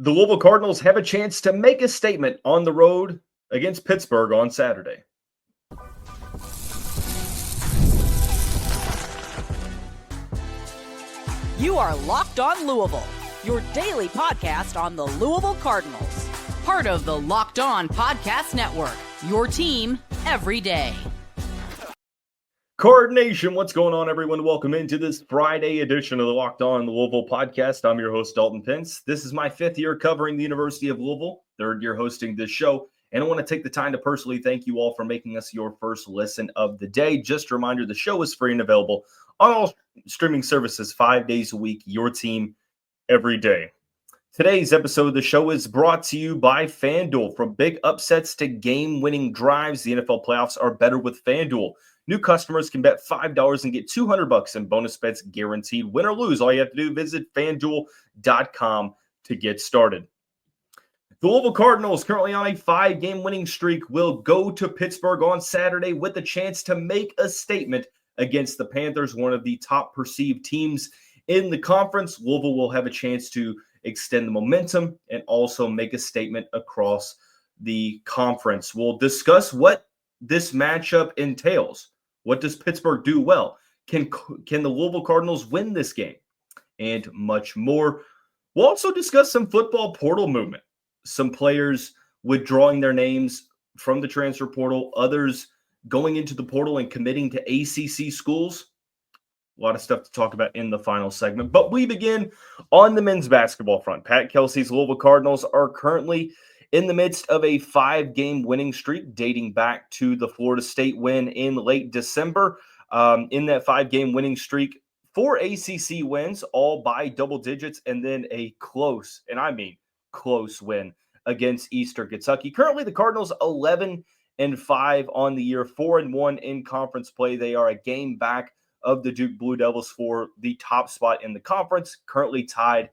The Louisville Cardinals have a chance to make a statement on the road against Pittsburgh on Saturday. You are Locked On Louisville, your daily podcast on the Louisville Cardinals. Part of the Locked On Podcast Network, your team every day. Card Nation, what's going on, everyone? Welcome into this Friday edition of the Locked On Louisville podcast. I'm your host, Dalton Pence. This is my fifth year covering the University of Louisville, third year hosting this show, and I want to take the time to personally thank you all for making us your first listen of the day. Just a reminder, the show is free and available on all streaming services 5 days a week, your team every day. Today's episode of the show is brought to you by FanDuel. From big upsets to game-winning drives, the NFL playoffs are better with FanDuel. New customers can bet $5 and get $200 in bonus bets guaranteed. Win or lose, all you have to do, visit FanDuel.com to get started. The Louisville Cardinals, currently on a 5-game winning streak, will go to Pittsburgh on Saturday with a chance to make a statement against the Panthers, one of the top perceived teams in the conference. Louisville will have a chance to extend the momentum and also make a statement across the conference. We'll discuss what this matchup entails. What does Pittsburgh do well? Can the Louisville Cardinals win this game? And much more. We'll also discuss some football portal movement. Some players withdrawing their names from the transfer portal, others going into the portal and committing to ACC schools. A lot of stuff to talk about in the final segment. But we begin on the men's basketball front. Pat Kelsey's Louisville Cardinals are currently in the midst of a 5-game winning streak dating back to the Florida State win in late December. In that 5-game winning streak, 4 ACC wins, all by double digits, and then a close, and I mean close win against Eastern Kentucky. Currently, the Cardinals 11-5 on the year, 4-1 in conference play. They are a game back of the Duke Blue Devils for the top spot in the conference, currently tied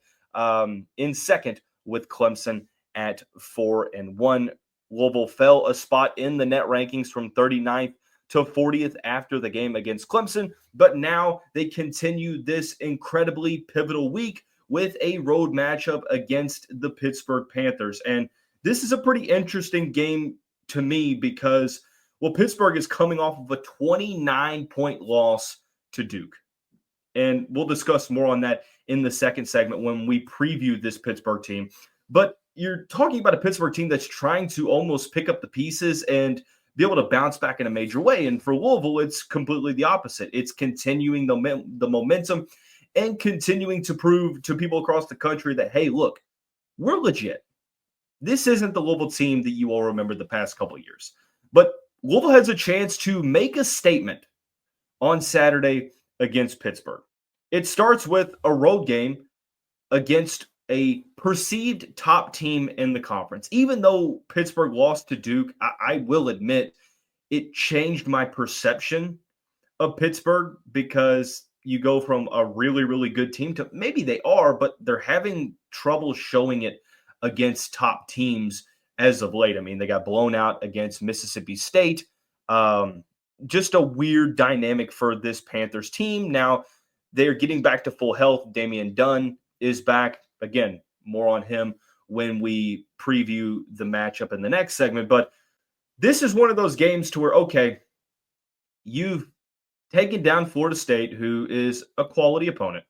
in second with Clemson at 4-1. Louisville fell a spot in the net rankings from 39th to 40th after the game against Clemson, but now they continue this incredibly pivotal week with a road matchup against the Pittsburgh Panthers. And this is a pretty interesting game to me because, well, Pittsburgh is coming off of a 29-point loss to Duke. And we'll discuss more on that in the second segment when we preview this Pittsburgh team. But you're talking about a Pittsburgh team that's trying to almost pick up the pieces and be able to bounce back in a major way. And for Louisville, it's completely the opposite. It's continuing the momentum and continuing to prove to people across the country that, hey, look, we're legit. This isn't the Louisville team that you all remember the past couple of years. But Louisville has a chance to make a statement on Saturday against Pittsburgh. It starts with a road game against a perceived top team in the conference. Even though Pittsburgh lost to Duke, I will admit it changed my perception of Pittsburgh because you go from a really, really good team to maybe they are, but they're having trouble showing it against top teams as of late. I mean, they got blown out against Mississippi State. Just a weird dynamic for this Panthers team. Now, they're getting back to full health. Damian Dunn is back. Again, more on him when we preview the matchup in the next segment. But this is one of those games to where, okay, you've taken down Florida State, who is a quality opponent.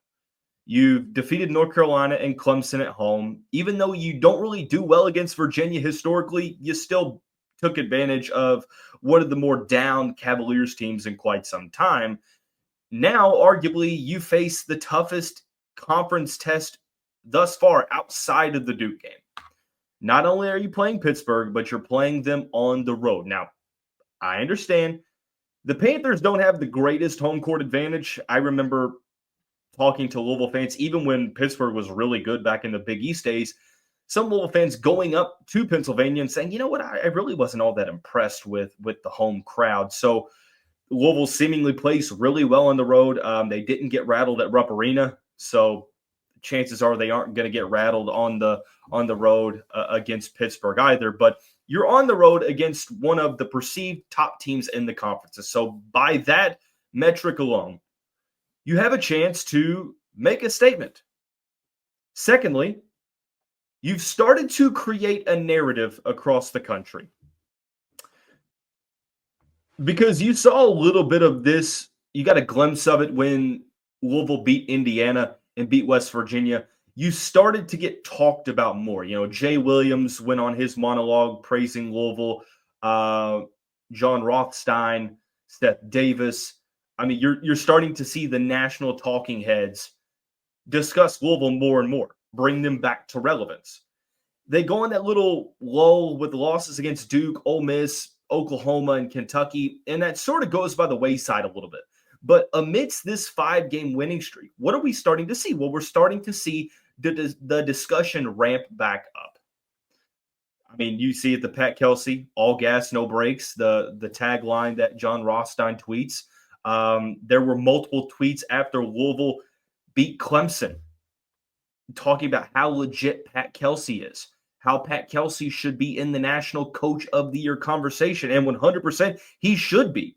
You've defeated North Carolina and Clemson at home. Even though you don't really do well against Virginia historically, you still took advantage of one of the more down Cavaliers teams in quite some time. Now, arguably, you face the toughest conference test thus far outside of the Duke game. Not only are you playing Pittsburgh, but you're playing them on the road. Now, I understand the Panthers don't have the greatest home court advantage. I remember talking to Louisville fans, even when Pittsburgh was really good back in the Big East days, some Louisville fans going up to Pennsylvania and saying, you know what, I really wasn't all that impressed with the home crowd. So Louisville seemingly plays really well on the road. They didn't get rattled at Rupp Arena, so chances are they aren't going to get rattled on the road against Pittsburgh either. But you're on the road against one of the perceived top teams in the conferences. So by that metric alone, you have a chance to make a statement. Secondly, you've started to create a narrative across the country. Because you saw a little bit of this, you got a glimpse of it when Louisville beat Indiana and beat West Virginia. You started to get talked about more. Jay Williams went on his monologue praising Louisville. John Rothstein, Seth Davis. I mean, you're starting to see the national talking heads discuss Louisville more and more, bring them back to relevance. They go on that little lull with losses against Duke, Ole Miss, Oklahoma, and Kentucky, and that sort of goes by the wayside a little bit. But amidst this 5-game winning streak, what are we starting to see? Well, we're starting to see the discussion ramp back up. I mean, you see it, the Pat Kelsey, all gas, no brakes, the tagline that John Rothstein tweets. There were multiple tweets after Louisville beat Clemson talking about how legit Pat Kelsey is, how Pat Kelsey should be in the National Coach of the Year conversation, and 100% he should be.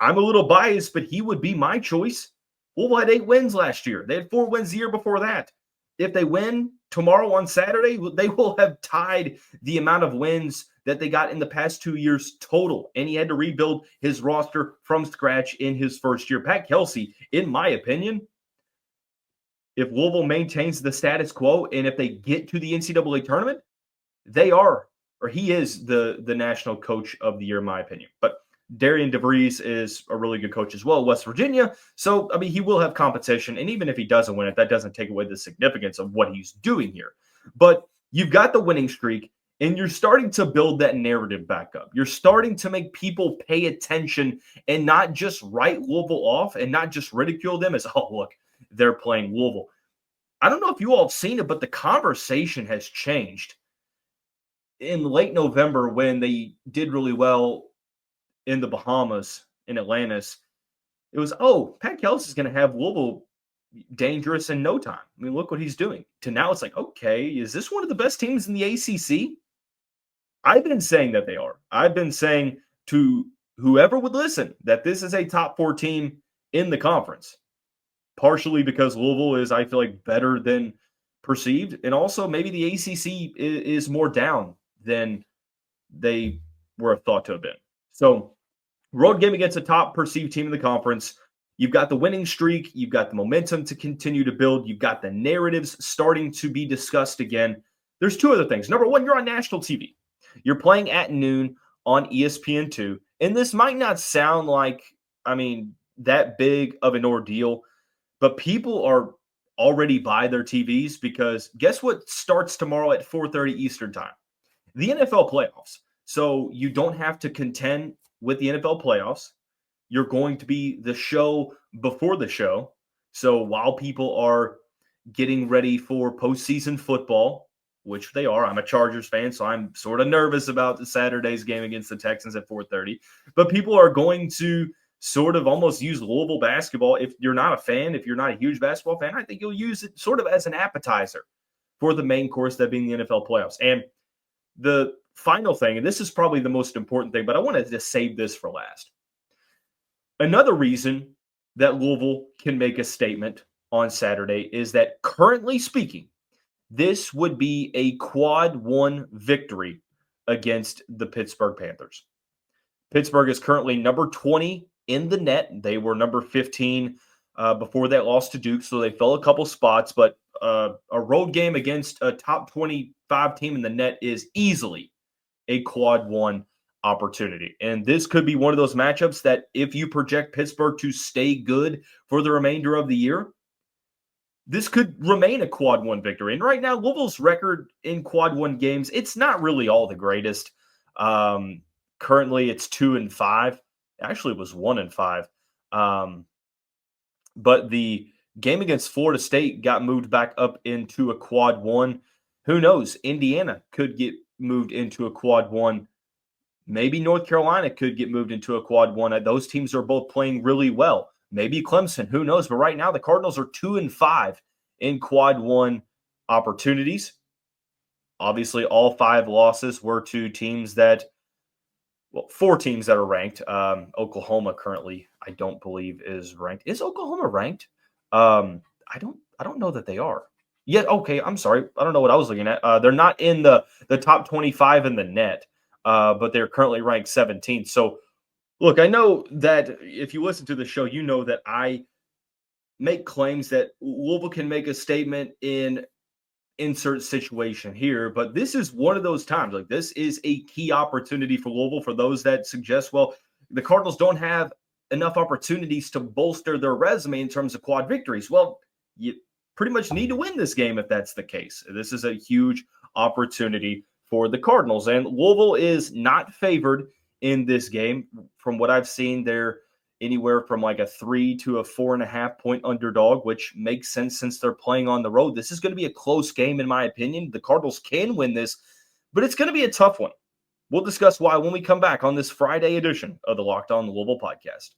I'm a little biased, but he would be my choice. Louisville had 8 wins last year. They had 4 wins the year before that. If they win tomorrow on Saturday, they will have tied the amount of wins that they got in the past 2 years total. And he had to rebuild his roster from scratch in his first year. Pat Kelsey, in my opinion, if Louisville maintains the status quo and if they get to the NCAA tournament, he is the National Coach of the Year, in my opinion. But Darian DeVries is a really good coach as well, West Virginia. So, I mean, he will have competition. And even if he doesn't win it, that doesn't take away the significance of what he's doing here. But you've got the winning streak, and you're starting to build that narrative back up. You're starting to make people pay attention and not just write Louisville off and not just ridicule them as, oh, look, they're playing Louisville. I don't know if you all have seen it, but the conversation has changed. In late November, when they did really well in the Bahamas, in Atlantis, it was, oh, Pat Kelsey's going to have Louisville dangerous in no time. I mean, look what he's doing. To now it's like, okay, is this one of the best teams in the ACC? I've been saying that they are. I've been saying to whoever would listen that this is a top 4 team in the conference, partially because Louisville is, I feel like, better than perceived, and also maybe the ACC is more down than they were thought to have been. So, road game against a top perceived team in the conference. You've got the winning streak. You've got the momentum to continue to build. You've got the narratives starting to be discussed again. There's 2 other things. Number 1, you're on national TV. You're playing at noon on ESPN2. And this might not sound like, that big of an ordeal, but people are already by their TVs because guess what starts tomorrow at 4:30 Eastern time? The NFL playoffs. So you don't have to contend with the NFL playoffs. You're going to be the show before the show. So while people are getting ready for postseason football, which they are, I'm a Chargers fan, so I'm sort of nervous about the Saturday's game against the Texans at 4:30. But people are going to sort of almost use Louisville basketball. If you're not a fan, if you're not a huge basketball fan, I think you'll use it sort of as an appetizer for the main course, that being the NFL playoffs. And the final thing, and this is probably the most important thing, but I wanted to save this for last. Another reason that Louisville can make a statement on Saturday is that, currently speaking, this would be a quad 1 victory against the Pittsburgh Panthers. Pittsburgh is currently number 20 in the net. They were number 15 before that loss to Duke, so they fell a couple spots. But a road game against a top 25 team in the net is easily a quad 1 opportunity. And this could be one of those matchups that, if you project Pittsburgh to stay good for the remainder of the year, this could remain a quad 1 victory. And right now, Louisville's record in quad 1 games, it's not really all the greatest. Currently, it's 2-5. Actually, it was 1-5. But the game against Florida State got moved back up into a quad 1. Who knows? Indiana could get moved into a quad 1. Maybe North Carolina could get moved into a quad 1. Those teams are both playing really well. Maybe Clemson, who knows? But right now, the Cardinals are 2-5 in quad 1 opportunities. Obviously, all 5 losses were to teams that, 4 teams that are ranked. Oklahoma currently, I don't believe, is ranked. Is Oklahoma ranked? I don't know that they are. Yet, okay, I'm sorry. I don't know what I was looking at. They're not in the top 25 in the net, but they're currently ranked 17th. So, look, I know that if you listen to the show, you know that I make claims that Louisville can make a statement in insert situation here, but this is one of those times. Like, this is a key opportunity for Louisville. For those that suggest, well, the Cardinals don't have enough opportunities to bolster their resume in terms of quad victories. Well, you pretty much need to win this game if that's the case. This is a huge opportunity for the Cardinals, and Louisville is not favored in this game. From what I've seen, they're anywhere from like a 3 to a 4.5 point underdog, which makes sense since they're playing on the road. This is going to be a close game, in my opinion. The Cardinals can win this, but it's going to be a tough one. We'll discuss why when we come back on this Friday edition of the Locked On Louisville podcast.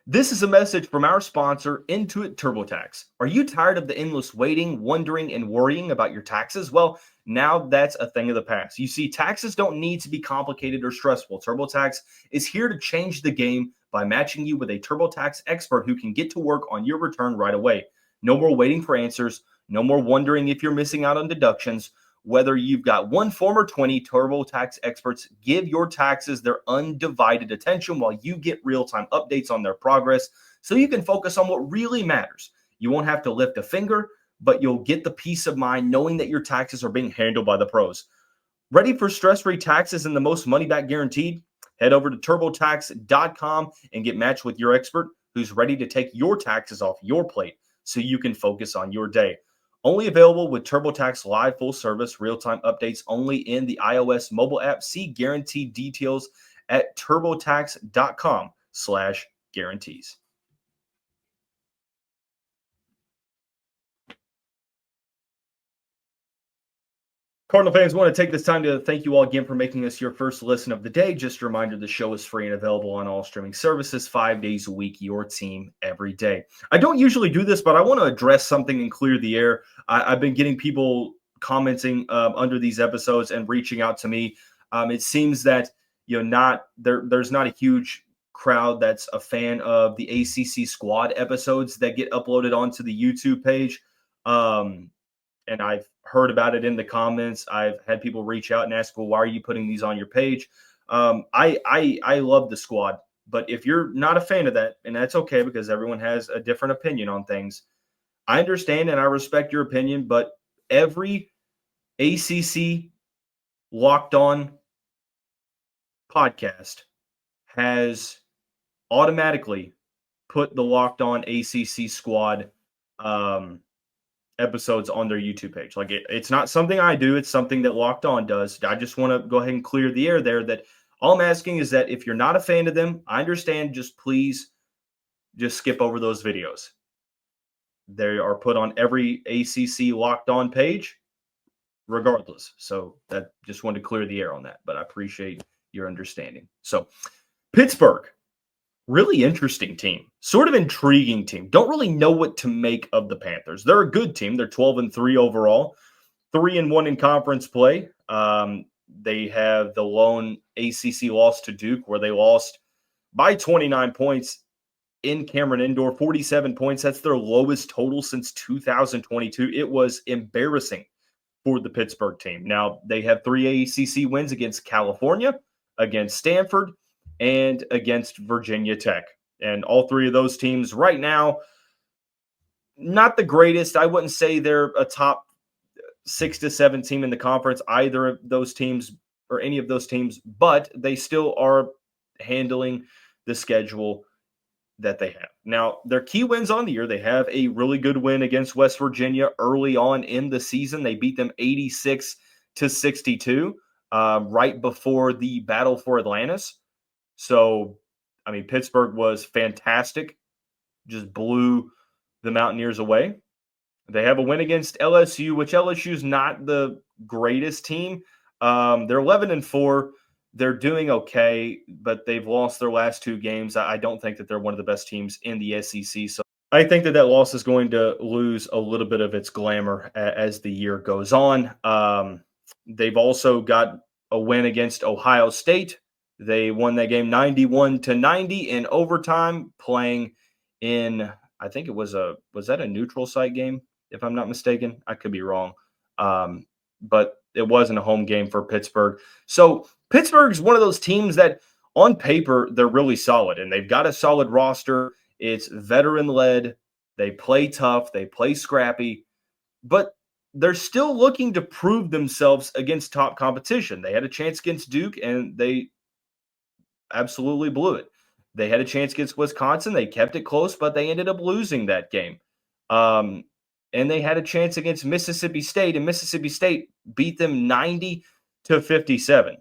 This is a message from our sponsor, Intuit TurboTax. Are you tired of the endless waiting, wondering, and worrying about your taxes? Well, now that's a thing of the past. You see, taxes don't need to be complicated or stressful. TurboTax is here to change the game by matching you with a TurboTax expert who can get to work on your return right away. No more waiting for answers. No more wondering if you're missing out on deductions. Whether you've got one form or 20, TurboTax experts give your taxes their undivided attention while you get real-time updates on their progress so you can focus on what really matters. You won't have to lift a finger, but you'll get the peace of mind knowing that your taxes are being handled by the pros. Ready for stress-free taxes and the most money back guaranteed? Head over to turbotax.com and get matched with your expert who's ready to take your taxes off your plate so you can focus on your day. Only available with TurboTax Live full service, real-time updates only in the iOS mobile app. See guaranteed details at turbotax.com/guarantees. Cardinal fans, want to take this time to thank you all again for making us your first listen of the day. Just a reminder, the show is free and available on all streaming services 5 days a week, your team every day. I don't usually do this, but I want to address something and clear the air. I've been getting people commenting under these episodes and reaching out to me. It seems that there's not a huge crowd that's a fan of the ACC squad episodes that get uploaded onto the YouTube page. And I've heard about it in the comments. I've had people reach out and ask, well, why are you putting these on your page? I love the squad, but if you're not a fan of that, and that's okay because everyone has a different opinion on things, I understand and I respect your opinion, but every ACC Locked On podcast has automatically put the Locked On ACC squad episodes on their YouTube page. Like it's not something I do. It's something that Locked On does. I just want to go ahead and clear the air there that all I'm asking is that if you're not a fan of them, I understand. Just please just skip over those videos. They are put on every ACC Locked On page regardless. So that just wanted to clear the air on that, but I appreciate your understanding. So Pittsburgh, really interesting team, sort of intriguing team. Don't really know what to make of the Panthers. They're a good team. They're 12-3 overall, 3-1 in conference play. They have the lone ACC loss to Duke, where they lost by 29 points in Cameron Indoor, 47 points. That's their lowest total since 2022. It was embarrassing for the Pittsburgh team. Now, they have 3 ACC wins against California, against Stanford, and against Virginia Tech. And all 3 of those teams right now, not the greatest. I wouldn't say they're a top 6 to 7 team in the conference, either of those teams or any of those teams, but they still are handling the schedule that they have. Now, their key wins on the year, they have a really good win against West Virginia early on in the season. They beat them 86-62 right before the battle for Atlantis. So, I mean, Pittsburgh was fantastic, just blew the Mountaineers away. They have a win against LSU, which LSU is not the greatest team. They're 11-4. They're doing okay, but they've lost their last 2 games. I don't think that they're one of the best teams in the SEC. So I think that loss is going to lose a little bit of its glamour as the year goes on. They've also got a win against Ohio State, They won that game 91-90 in overtime, playing in, I think it was that a neutral site game, if I'm not mistaken? I could be wrong. But it wasn't a home game for Pittsburgh. So Pittsburgh's one of those teams that on paper, they're really solid, and they've got a solid roster. It's veteran-led. They play tough. They play scrappy. But they're still looking to prove themselves against top competition. They had a chance against Duke, and they absolutely blew it. They had a chance against Wisconsin. They kept it close, but they ended up losing that game. And they had a chance against Mississippi State, and Mississippi State beat them 90-57.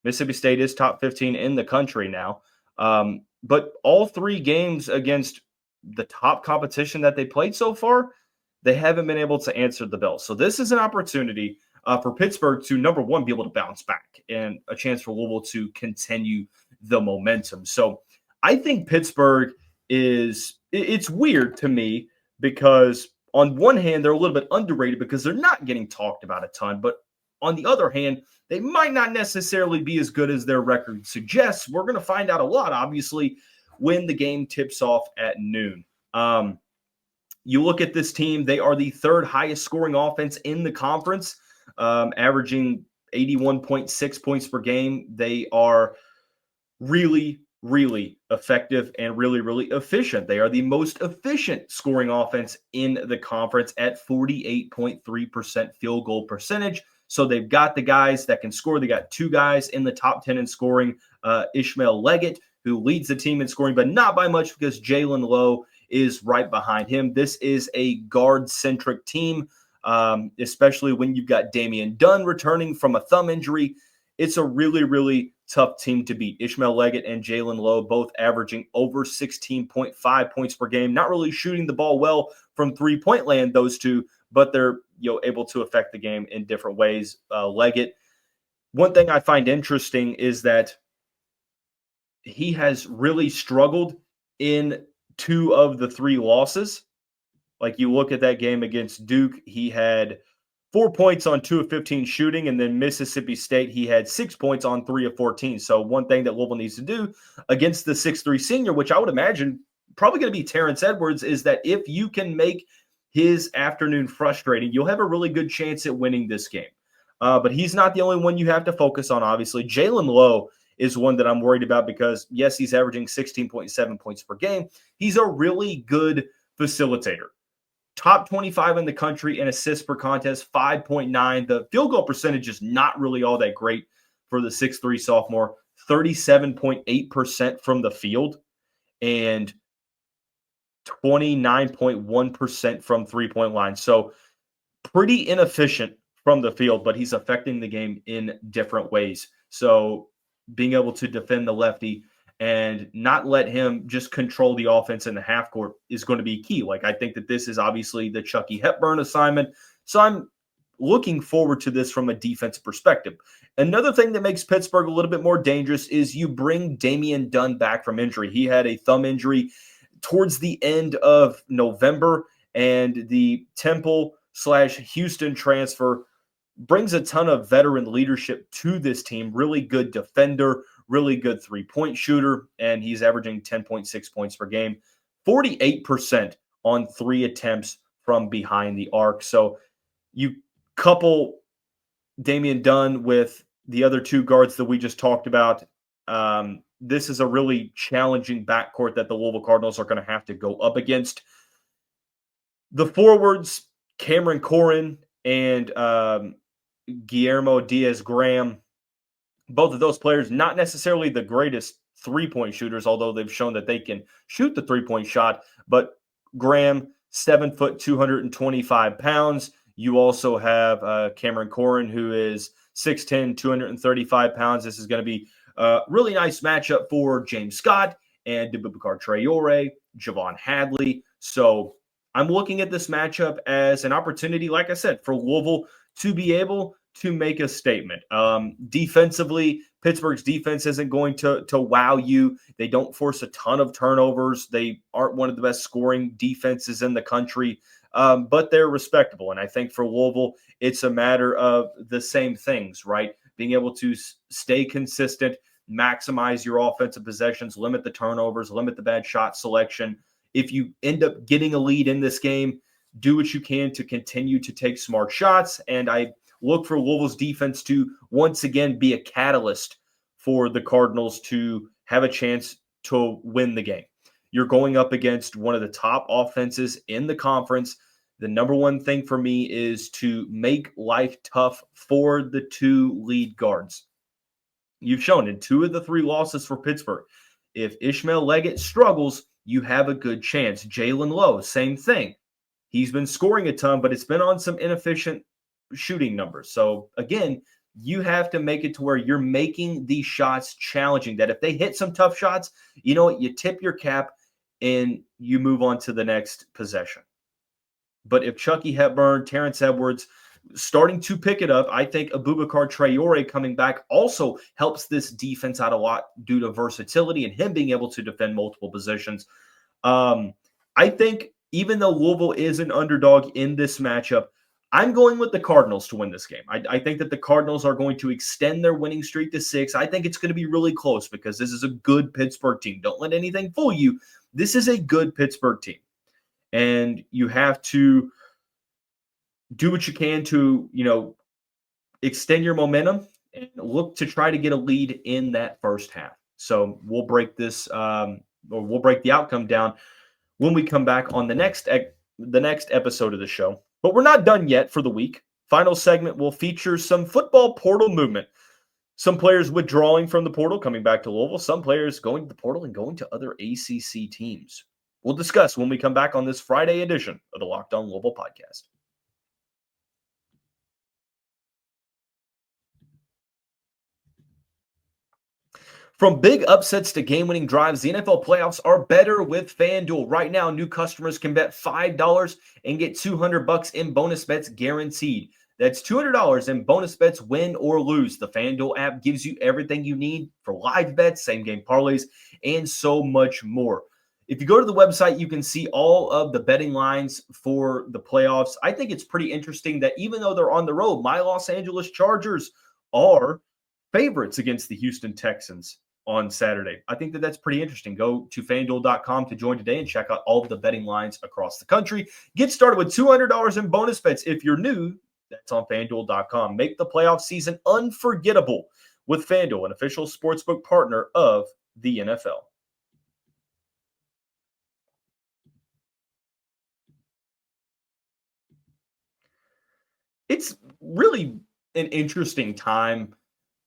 Mississippi State is top 15 in the country now. But all three games against the top competition that they played so far, they haven't been able to answer the bell. So this is an opportunity for Pittsburgh to, number one, be able to bounce back, and a chance for Louisville to continue the momentum. So I think Pittsburgh it's weird to me because on one hand, they're a little bit underrated because they're not getting talked about a ton. But on the other hand, they might not necessarily be as good as their record suggests. We're going to find out a lot, obviously, when the game tips off at noon. You look at this team, they are the third highest scoring offense in the conference, averaging 81.6 points per game. They are really, really effective and really, really efficient. They are the most efficient scoring offense in the conference at 48.3% field goal percentage. So they've got the guys that can score. They got two guys in the top 10 in scoring, Ishmael Leggett, who leads the team in scoring, but not by much because Jaland Lowe is right behind him. This is a guard-centric team, especially when you've got Damian Dunn returning from a thumb injury. It's a really, really tough team to beat. Ishmael Leggett and Jaland Lowe both averaging over 16.5 points per game. Not really shooting the ball well from three-point land, those two, but they're able to affect the game in different ways. Leggett, one thing I find interesting is that he has really struggled in two of the three losses. Like you look at that game against Duke, he had 4 points on 2 of 15 shooting, and then Mississippi State, he had 6 points on 3 of 14. So one thing that Louisville needs to do against the 6'3 senior, which I would imagine probably going to be Terrence Edwards, is that if you can make his afternoon frustrating, you'll have a really good chance at winning this game. But he's not the only one you have to focus on, obviously. Jaland Lowe is one that I'm worried about because, yes, he's averaging 16.7 points per game. He's a really good facilitator. Top 25 in the country in assists per contest, 5.9. The field goal percentage is not really all that great for the 6'3 sophomore, 37.8% from the field and 29.1% from three-point line. So pretty inefficient from the field, but he's affecting the game in different ways. So being able to defend the lefty and not let him just control the offense in the half court is going to be key. Like, I think that this is obviously the Chucky Hepburn assignment. So I'm looking forward to this from a defensive perspective. Another thing that makes Pittsburgh a little bit more dangerous is you bring Damian Dunn back from injury. He had a thumb injury towards the end of November, and the Temple/Houston transfer brings a ton of veteran leadership to this team. Really good defender, really good three-point shooter, and he's averaging 10.6 points per game, 48% on 3 attempts from behind the arc. So you couple Damian Dunn with the other two guards that we just talked about. This is a really challenging backcourt that the Louisville Cardinals are going to have to go up against. The forwards, Cameron Corrin and Guillermo Diaz-Graham, both of those players, not necessarily the greatest three-point shooters, although they've shown that they can shoot the three-point shot. But Graham, 7 foot, 225 pounds. You also have Cameron Corrin, who is 6'10", 235 pounds. This is going to be a really nice matchup for James Scott and Boubacar Traore, Javon Hadley. So I'm looking at this matchup as an opportunity, like I said, for Louisville to be able to make a statement. Defensively, Pittsburgh's defense isn't going to wow you. They don't force a ton of turnovers. They aren't one of the best scoring defenses in the country, but they're respectable. And I think for Louisville, it's a matter of the same things, right? Being able to stay consistent, maximize your offensive possessions, limit the turnovers, limit the bad shot selection. If you end up getting a lead in this game, do what you can to continue to take smart shots. And I look for Louisville's defense to once again be a catalyst for the Cardinals to have a chance to win the game. You're going up against one of the top offenses in the conference. The number one thing for me is to make life tough for the two lead guards. You've shown in 2 of the 3 losses for Pittsburgh, if Ishmael Leggett struggles, you have a good chance. Jaland Lowe, same thing. He's been scoring a ton, but it's been on some inefficient shooting numbers. So again, you have to make it to where you're making these shots challenging, that if they hit some tough shots, you know what, you tip your cap and you move on to the next possession. But if Chucky Hepburn, Terrence Edwards starting to pick it up, I think Abubakar Traore coming back also helps this defense out a lot due to versatility and him being able to defend multiple positions. I think even though Louisville is an underdog in this matchup, I'm going with the Cardinals to win this game. I think that the Cardinals are going to extend their winning streak to 6. I think it's going to be really close because this is a good Pittsburgh team. Don't let anything fool you. This is a good Pittsburgh team. And you have to do what you can to, extend your momentum and look to try to get a lead in that first half. So we'll break this, or we'll break the outcome down when we come back on the next episode of the show. But we're not done yet for the week. Final segment will feature some football portal movement. Some players withdrawing from the portal, coming back to Louisville. Some players going to the portal and going to other ACC teams. We'll discuss when we come back on this Friday edition of the Locked On Louisville podcast. From big upsets to game-winning drives, the NFL playoffs are better with FanDuel. Right now, new customers can bet $5 and get $200 in bonus bets guaranteed. That's $200 in bonus bets, win or lose. The FanDuel app gives you everything you need for live bets, same-game parlays, and so much more. If you go to the website, you can see all of the betting lines for the playoffs. I think it's pretty interesting that even though they're on the road, my Los Angeles Chargers are favorites against the Houston Texans on Saturday. I think that that's pretty interesting. Go to FanDuel.com to join today and check out all of the betting lines across the country. Get started with $200 in bonus bets. If you're new, that's on FanDuel.com. Make the playoff season unforgettable with FanDuel, an official sportsbook partner of the NFL. It's really an interesting time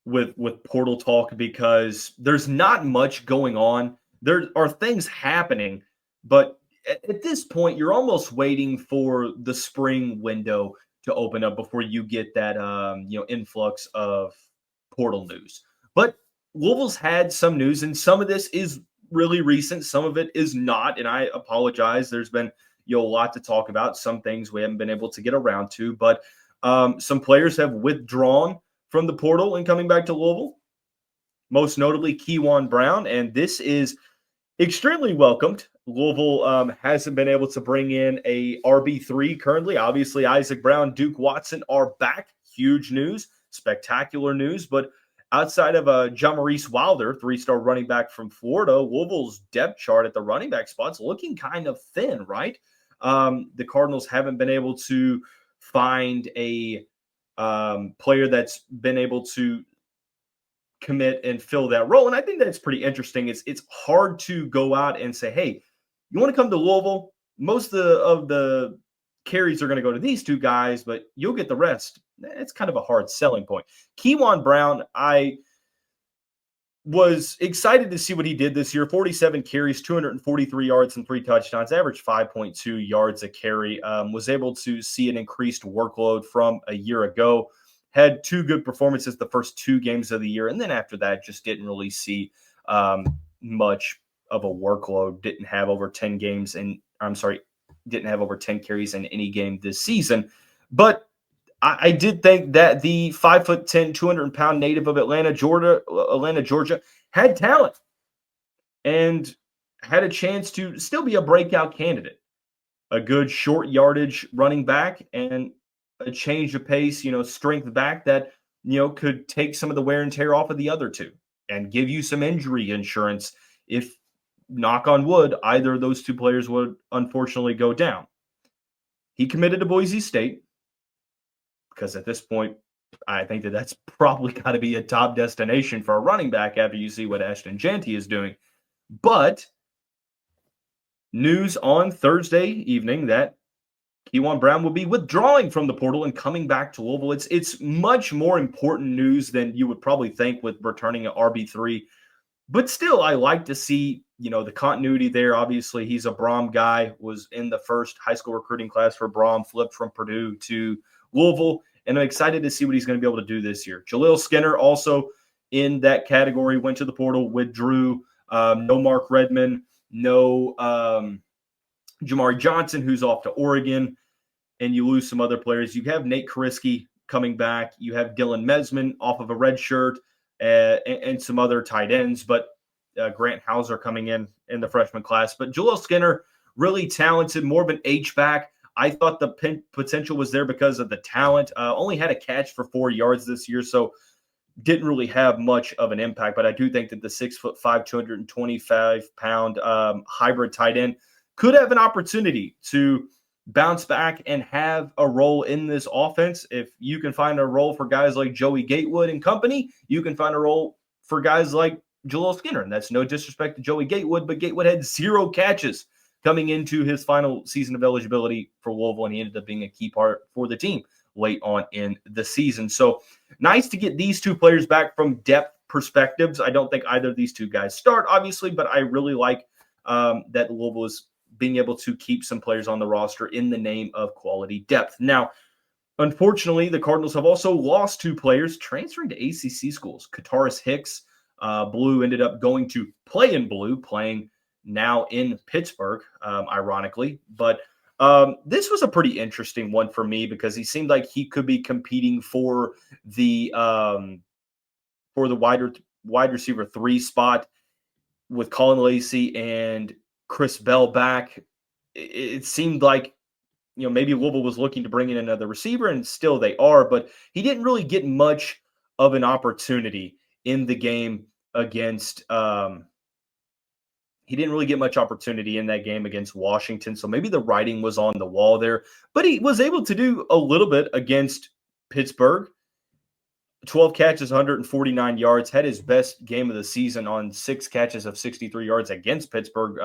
with portal talk because there's not much going on. There are things happening, but at this point, you're almost waiting for the spring window to open up before you get that influx of portal news. But Louisville's had some news, and some of this is really recent. Some of it is not, and I apologize. There's been a lot to talk about. Some things we haven't been able to get around to, but some players have withdrawn from the portal and coming back to Louisville, most notably Keyjuan Brown, and this is extremely welcomed. Louisville hasn't been able to bring in a RB3 currently. Obviously, Isaac Brown, Duke Watson are back. Huge news, spectacular news, but outside of Jamarice Wilder, 3-star running back from Florida, Louisville's depth chart at the running back spot's looking kind of thin, right? The Cardinals haven't been able to find a player that's been able to commit and fill that role. And I think that's pretty interesting. It's hard to go out and say, hey, you want to come to Louisville? Most of the carries are going to go to these two guys, but you'll get the rest. It's kind of a hard selling point. Keyjuan Brown, I was excited to see what he did this year. 47 carries, 243 yards, and 3 touchdowns, averaged 5.2 yards a carry. Was able to see an increased workload from a year ago. Had 2 good performances the first 2 games of the year, and then after that, just didn't really see much of a workload. Didn't have over 10 games, and didn't have over 10 carries in any game this season. But I did think that the 5'10", 200-pound native of Atlanta, Georgia, had talent and had a chance to still be a breakout candidate. A good short yardage running back and a change of pace, strength back that, could take some of the wear and tear off of the other two. and give you some injury insurance if, knock on wood, either of those two players would unfortunately go down. He committed to Boise State because at this point, I think that's probably got to be a top destination for a running back after you see what Ashton Jeanty is doing. But news on Thursday evening that Keyjuan Brown will be withdrawing from the portal and coming back to Louisville. It's much more important news than you would probably think with returning at RB3. But still, I like to see, the continuity there. Obviously, he's a Brom guy, was in the first high school recruiting class for Brom, flipped from Purdue to Louisville, and I'm excited to see what he's going to be able to do this year. Jaleel Skinner also in that category, went to the portal, withdrew. No Mark Redmond, no Jamari Johnson, who's off to Oregon, and you lose some other players. You have Nate Kariski coming back. You have Dylan Mesman off of a red shirt and some other tight ends, but Grant Hauser coming in the freshman class. But Jaleel Skinner, really talented, more of an H-back. I thought the potential was there because of the talent. Only had a catch for 4 yards this year, so didn't really have much of an impact. But I do think that the 6'5", 225-pound hybrid tight end could have an opportunity to bounce back and have a role in this offense. If you can find a role for guys like Joey Gatewood and company, you can find a role for guys like Jaleel Skinner. And that's no disrespect to Joey Gatewood, but Gatewood had 0 catches coming into his final season of eligibility for Louisville, and he ended up being a key part for the team late on in the season. So nice to get these two players back from depth perspectives. I don't think either of these two guys start, obviously, but I really like that Louisville is being able to keep some players on the roster in the name of quality depth. Now, unfortunately, the Cardinals have also lost 2 players transferring to ACC schools. Kataris Hicks, Blue, ended up going to play in Blue, playing now in Pittsburgh, ironically. But this was a pretty interesting one for me because he seemed like he could be competing for the wide receiver 3 spot with Colin Lacey and Chris Bell back. It seemed like, maybe Louisville was looking to bring in another receiver, and still they are, but he didn't really get much of an opportunity in the game against he didn't really get much opportunity in that game against Washington. So maybe the writing was on the wall there, but he was able to do a little bit against Pittsburgh. 12 catches, 149 yards, had his best game of the season on 6 catches of 63 yards against Pittsburgh.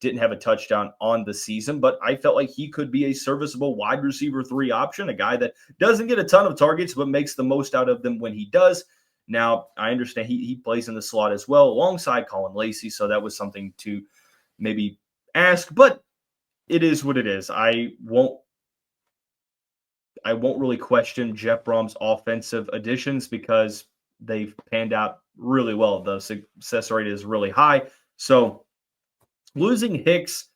Didn't have a touchdown on the season, but I felt like he could be a serviceable wide receiver 3 option, a guy that doesn't get a ton of targets, but makes the most out of them when he does. Now, I understand he plays in the slot as well alongside Colin Lacey, so that was something to maybe ask, but it is what it is. I won't really question Jeff Brom's offensive additions because they've panned out really well. The success rate is really high. So losing Hicks,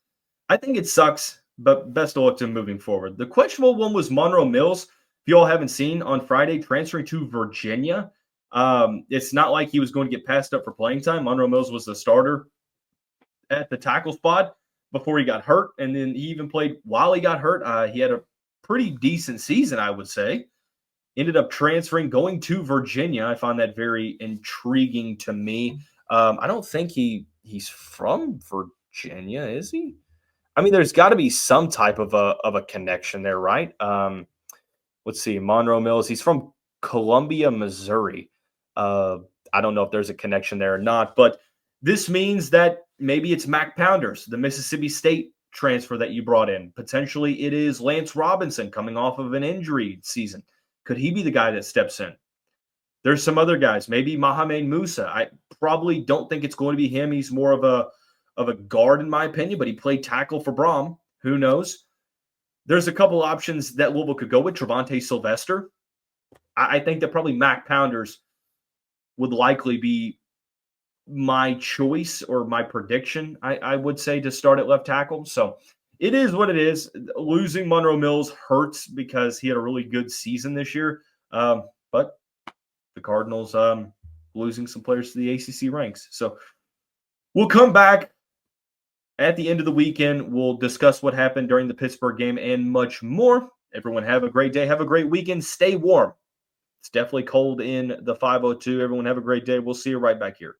I think it sucks, but best of luck to him moving forward. The questionable one was Monroe Mills. If you all haven't seen, on Friday, transferring to Virginia. It's not like he was going to get passed up for playing time. Monroe Mills was the starter at the tackle spot before he got hurt, and then he even played while he got hurt. He had a pretty decent season, I would say. Ended up transferring, going to Virginia. I find that very intriguing to me. I don't think he's from Virginia, is he? I mean, there's got to be some type of a connection there, right? Let's see, Monroe Mills. He's from Columbia, Missouri. I don't know if there's a connection there or not, but this means that maybe it's Mac Pounders, the Mississippi State transfer that you brought in. Potentially it is Lance Robinson coming off of an injury season. Could he be the guy that steps in? There's some other guys, maybe Mohamed Musa. I probably don't think it's going to be him. He's more of a guard in my opinion, but he played tackle for Brom. Who knows? There's a couple options that Louisville could go with. Trevonte Sylvester. I think that probably Mac Pounders would likely be my choice or my prediction, I would say, to start at left tackle. So it is what it is. Losing Monroe Mills hurts because he had a really good season this year. But the Cardinals losing some players to the ACC ranks. So we'll come back at the end of the weekend. We'll discuss what happened during the Pittsburgh game and much more. Everyone have a great day. Have a great weekend. Stay warm. It's definitely cold in the 502. Everyone have a great day. We'll see you right back here.